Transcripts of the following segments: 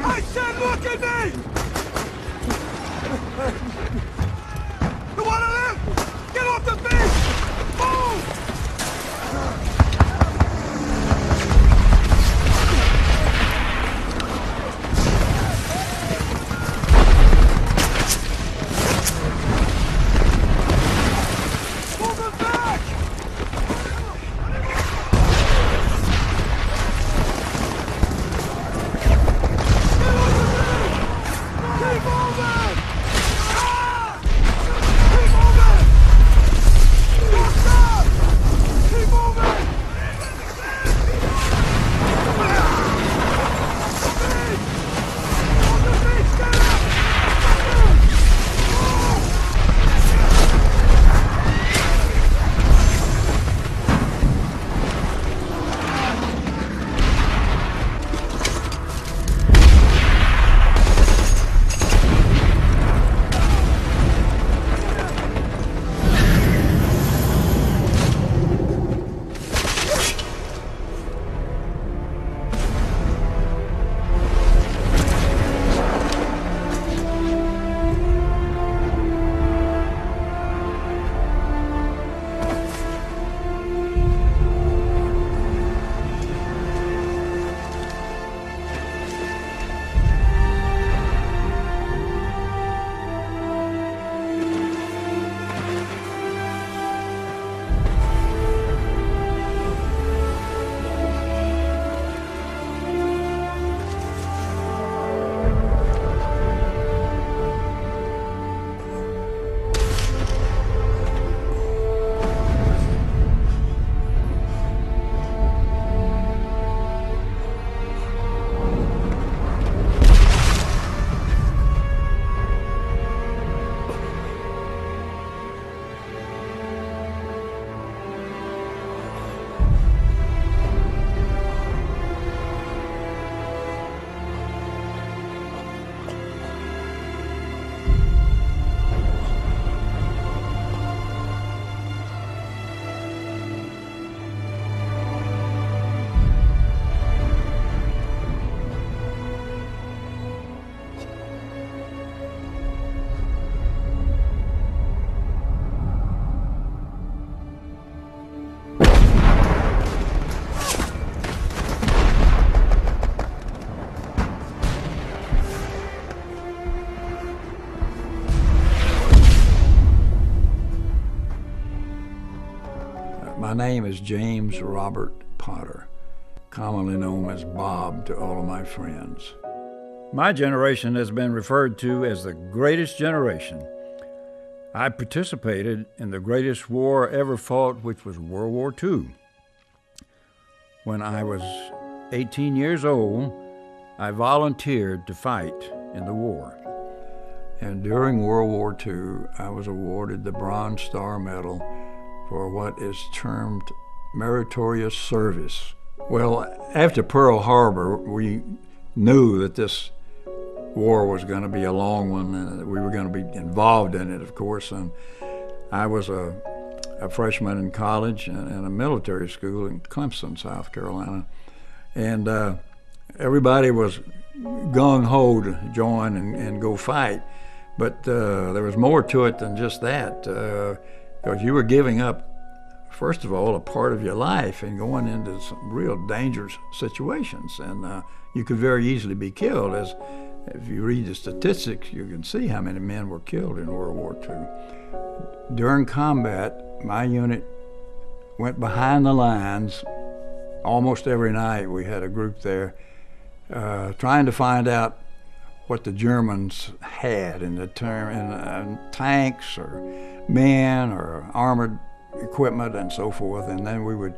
I said look at me! You wanna live? Get off the beach! Move! My name is James Robert Potter, commonly known as Bob to all of my friends. My generation has been referred to as the greatest generation. I participated in the greatest war ever fought, which was World War II. When I was 18 years old, I volunteered to fight in the war. And during World War II, I was awarded the Bronze Star Medal for what is termed meritorious service. Well, after Pearl Harbor, we knew that this war was going to be a long one, and that we were going to be involved in it, of course. And I was a freshman in college and a military school in Clemson, South Carolina. And everybody was gung-ho to join and go fight. But there was more to it than just that, because you were giving up, first of all, a part of your life and going into some real dangerous situations. And you could very easily be killed. As if you read the statistics, you can see how many men were killed in World War II. During combat, my unit went behind the lines almost every night. We had a group there trying to find out what the Germans had in the term in tanks or men or armored equipment and so forth, and then we would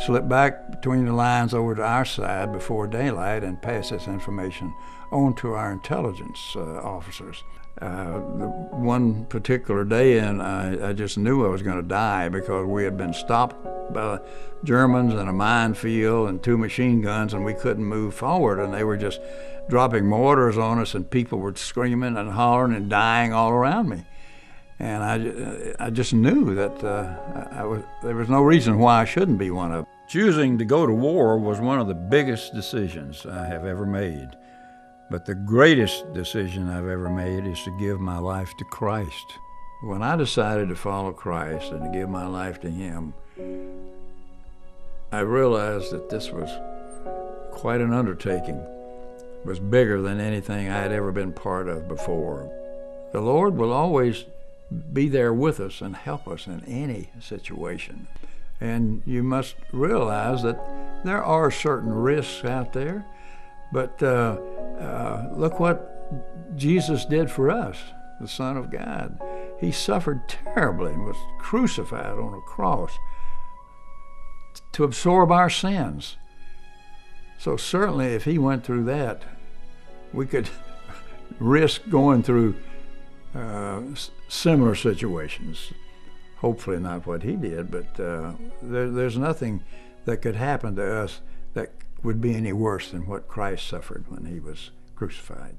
slip back between the lines over to our side before daylight and pass this information on to our intelligence officers. One particular day, and I just knew I was going to die because we had been stopped by Germans in a minefield and 2 machine guns, and we couldn't move forward, and they were just dropping mortars on us, and people were screaming and hollering and dying all around me. And I just knew that there was no reason why I shouldn't be one of them. Choosing to go to war was one of the biggest decisions I have ever made. But the greatest decision I've ever made is to give my life to Christ. When I decided to follow Christ and to give my life to Him, I realized that this was quite an undertaking. It was bigger than anything I had ever been part of before. The Lord will always be there with us and help us in any situation. And you must realize that there are certain risks out there, but look what Jesus did for us, the Son of God. He suffered terribly and was crucified on a cross to absorb our sins. So certainly if He went through that, we could risk going through similar situations. Hopefully not what He did, but there's nothing that could happen to us that would be any worse than what Christ suffered when He was crucified.